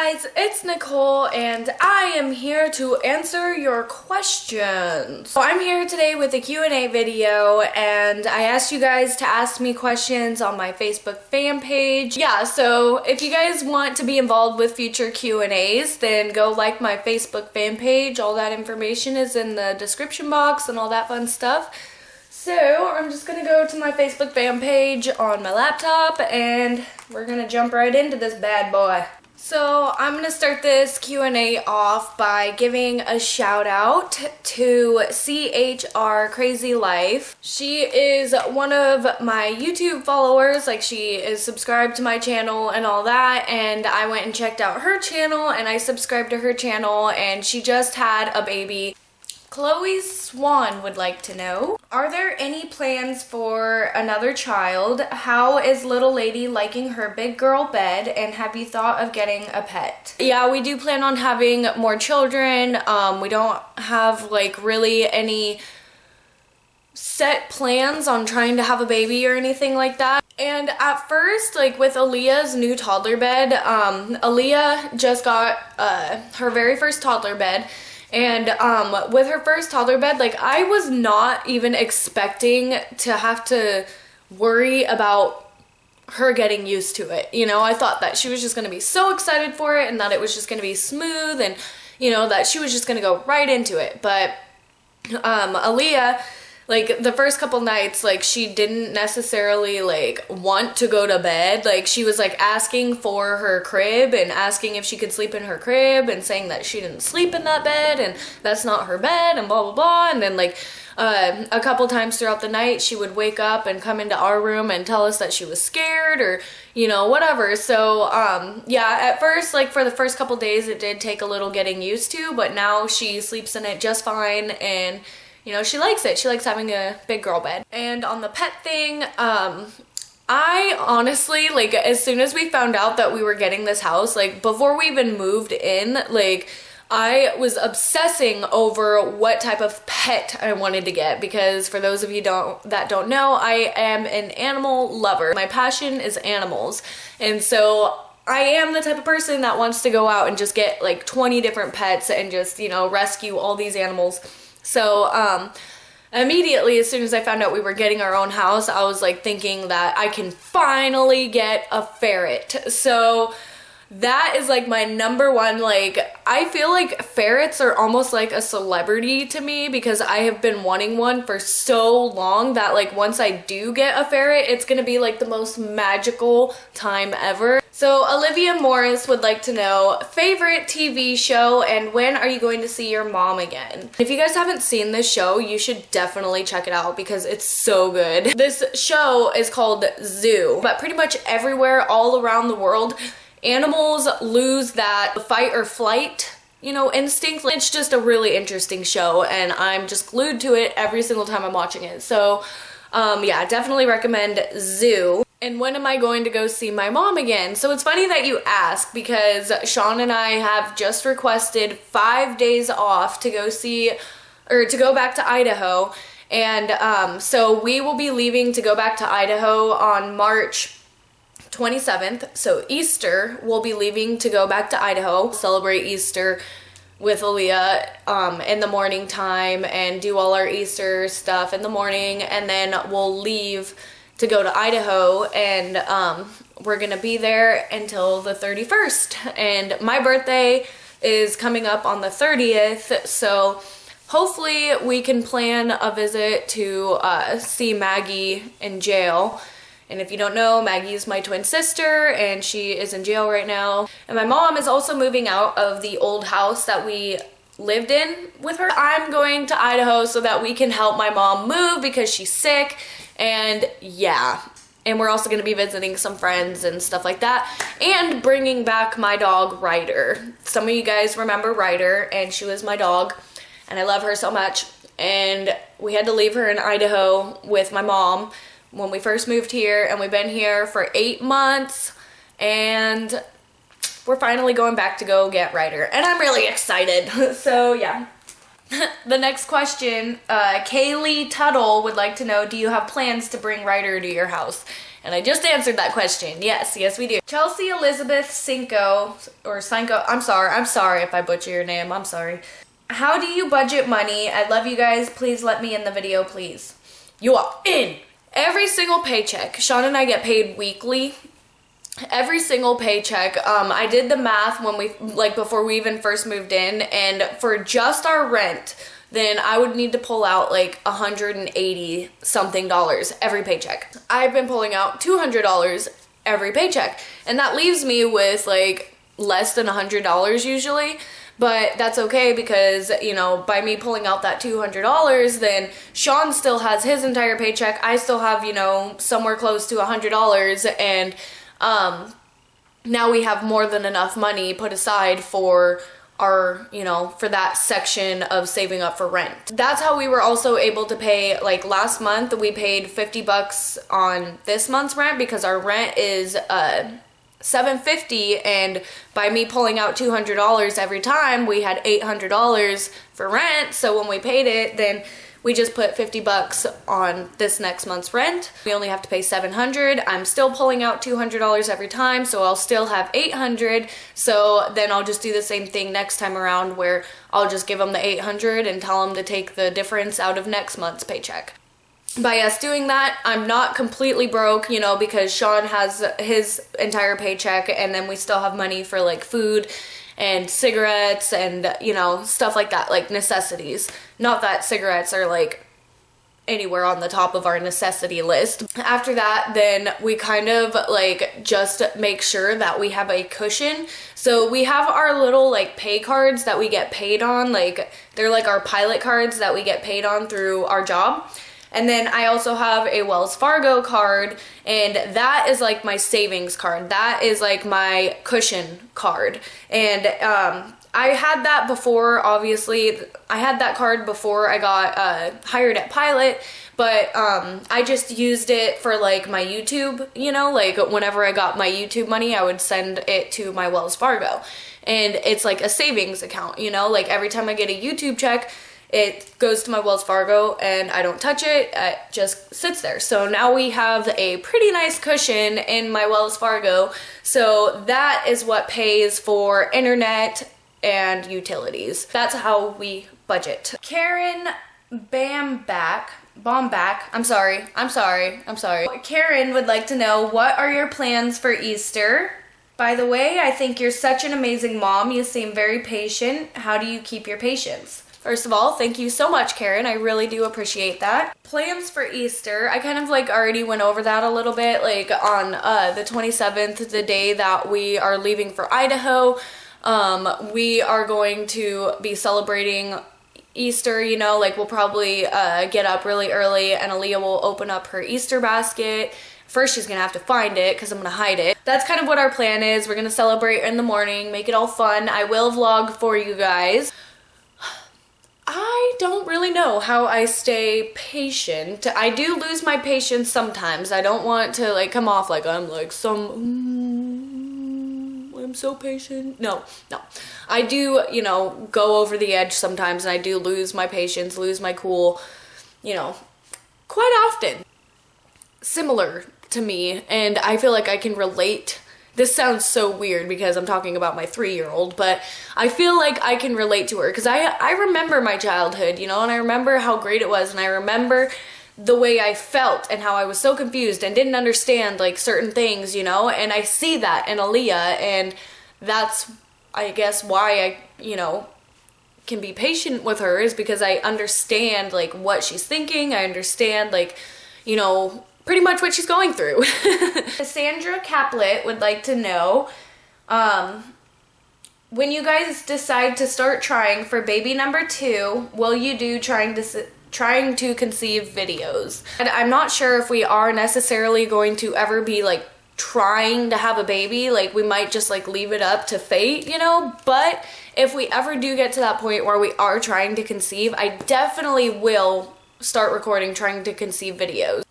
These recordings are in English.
guys, it's Nicole and I am here to answer your questions. So I'm here today with a Q&A video and I asked you guys to ask me questions on my Facebook fan page. Yeah, so if you guys want to be involved with future Q&As, then go like my Facebook fan page. All that information is in the description box and all that fun stuff. So I'm just gonna go to my Facebook fan page on my laptop and we're gonna jump right into this bad boy. So I'm gonna start this Q&A off by giving a shout out to CHR Crazy Life. She is one of my YouTube followers, like she is subscribed to my channel and all that, and I went and checked out her channel and I subscribed to her channel and she just had a baby. Chloe Swan would like to know, are there any plans for another child? How is little lady liking her big girl bed? And have you thought of getting a pet? Yeah, we do plan on having more children. We don't have like really any set plans on trying to have a baby or anything like that. And at first, like with Aaliyah's new toddler bed, Aaliyah just got her very first toddler bed. And with her first toddler bed, like I was not even expecting to have to worry about her getting used to it. You know, I thought that she was just going to be so excited for it and that it was just going to be smooth and, you know, that she was just going to go right into it. But Aaliyah, like the first couple nights, like she didn't necessarily like want to go to bed. Like she was like asking for her crib and asking if she could sleep in her crib and saying that she didn't sleep in that bed and that's not her bed and blah blah blah. And then like a couple times throughout the night she would wake up and come into our room and tell us that she was scared or, you know, whatever. So yeah, at first, like for the first couple days it did take a little getting used to, but now she sleeps in it just fine and you know, she likes it. She likes having a big girl bed. And on the pet thing, I honestly, like, as soon as we found out that we were getting this house, like, before we even moved in, like, I was obsessing over what type of pet I wanted to get because for those of you that don't know, I am an animal lover. My passion is animals. And so I am the type of person that wants to go out and just get, like, 20 different pets and just, you know, rescue all these animals. So, immediately, as soon as I found out we were getting our own house, I was like thinking that I can finally get a ferret. So that is like my number one, like, I feel like ferrets are almost like a celebrity to me because I have been wanting one for so long that like once I do get a ferret, it's gonna be like the most magical time ever. So Olivia Morris would like to know, favorite TV show and when are you going to see your mom again? If you guys haven't seen this show, you should definitely check it out because it's so good. This show is called Zoo, but pretty much everywhere all around the world, animals lose that fight or flight, you know, instinct. It's just a really interesting show and I'm just glued to it every single time I'm watching it. So yeah, definitely recommend Zoo. And when am I going to go see my mom again? So it's funny that you ask because Sean and I have just requested 5 days off to go see, or to go back to Idaho. And so we will be leaving to go back to Idaho on March 27th. So Easter, we'll be leaving to go back to Idaho, celebrate Easter with Aaliyah in the morning time and do all our Easter stuff in the morning. And then we'll leave to go to Idaho and we're gonna be there until the 31st. And my birthday is coming up on the 30th. So hopefully we can plan a visit to see Maggie in jail. And if you don't know, Maggie is my twin sister and she is in jail right now. And my mom is also moving out of the old house that we lived in with her. I'm going to Idaho so that we can help my mom move because she's sick. And yeah, and we're also going to be visiting some friends and stuff like that and bringing back my dog Ryder. Some of you guys remember Ryder and she was my dog and I love her so much. And we had to leave her in Idaho with my mom when we first moved here, and we've been here for 8 months and we're finally going back to go get Ryder and I'm really excited. So yeah. The next question, Kaylee Tuttle would like to know, do you have plans to bring Ryder to your house? And I just answered that question. Yes, yes we do. Chelsea Elizabeth Cinco, or Cinco, I'm sorry if I butcher your name, I'm sorry. How do you budget money? I love you guys. Please let me in the video, please. You are in. Every single paycheck, Sean and I get paid weekly. Every single paycheck, I did the math when before we even first moved in, and for just our rent, then I would need to pull out like $180 something every paycheck. I've been pulling out $200 every paycheck, and that leaves me with like less than $100 usually. But that's okay because, you know, by me pulling out that $200, then Sean still has his entire paycheck. I still have, you know, somewhere close to $100, and now we have more than enough money put aside for our, you know, for that section of saving up for rent. That's how we were also able to pay, like last month we paid $50 on this month's rent because our rent is $750, and by me pulling out $200 every time, we had $800 for rent. So when we paid it, then we just put $50 on this next month's rent. We only have to pay $700. I'm still pulling out $200 every time, so I'll still have $800. So then I'll just do the same thing next time around, where I'll just give them the $800 and tell them to take the difference out of next month's paycheck. By us doing that, I'm not completely broke, you know, because Sean has his entire paycheck, and then we still have money for like food and cigarettes and, you know, stuff like that, like necessities. Not that cigarettes are like anywhere on the top of our necessity list. After that, then we kind of like just make sure that we have a cushion. So we have our little like pay cards that we get paid on, like they're like our pilot cards that we get paid on through our job. And then I also have a Wells Fargo card, and that is like my savings card. That is like my cushion card. And I had that before, obviously. I had that card before I got hired at Pilot, but I just used it for like my YouTube, you know, like whenever I got my YouTube money, I would send it to my Wells Fargo. And it's like a savings account, you know, like every time I get a YouTube check, it goes to my Wells Fargo and I don't touch it. It just sits there. So now we have a pretty nice cushion in my Wells Fargo. So that is what pays for internet and utilities. That's how we budget. Karen Bomback. I'm sorry. Karen would like to know, what are your plans for Easter? By the way, I think you're such an amazing mom. You seem very patient. How do you keep your patience? First of all, thank you so much, Karen. I really do appreciate that. Plans for Easter. I kind of like already went over that a little bit, like on the 27th, the day that we are leaving for Idaho. We are going to be celebrating Easter, you know, like we'll probably get up really early, and Aaliyah will open up her Easter basket. First, she's gonna have to find it because I'm gonna hide it. That's kind of what our plan is. We're gonna celebrate in the morning, make it all fun. I will vlog for you guys. I don't really know how I stay patient. I do lose my patience sometimes. I don't want to like come off like I'm like I'm so patient. No. I do, you know, go over the edge sometimes, and I do lose my patience, lose my cool, you know, quite often. Similar to me, and I feel like I can relate. This sounds so weird because I'm talking about my 3-year-old, but I feel like I can relate to her because I remember my childhood, you know, and I remember how great it was, and I remember the way I felt and how I was so confused and didn't understand like certain things, you know, and I see that in Aaliyah, and that's, I guess, why I, you know, can be patient with her, is because I understand like what she's thinking. I understand like, you know, pretty much what she's going through. Cassandra Caplet would like to know, when you guys decide to start trying for baby number 2, will you do trying to conceive videos? And I'm not sure if we are necessarily going to ever be like trying to have a baby. Like we might just like leave it up to fate, you know, but if we ever do get to that point where we are trying to conceive, I definitely will start recording trying to conceive videos.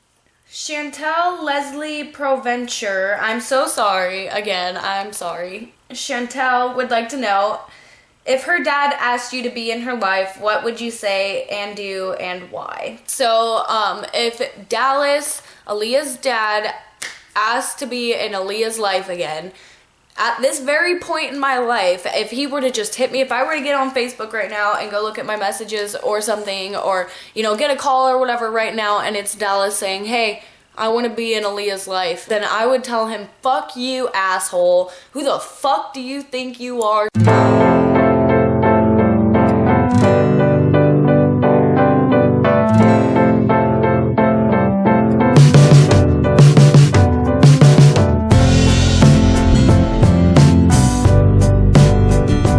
Chantel Leslie Proventure, I'm so sorry. Again, I'm sorry. Chantel would like to know, if her dad asked you to be in her life, what would you say and do and why? So, if Dallas, Aaliyah's dad, asked to be in Aaliyah's life again, at this very point in my life, if he were to just hit me, if I were to get on Facebook right now and go look at my messages or something, or, you know, get a call or whatever right now, and it's Dallas saying, hey, I want to be in Aaliyah's life, then I would tell him, fuck you, asshole. Who the fuck do you think you are?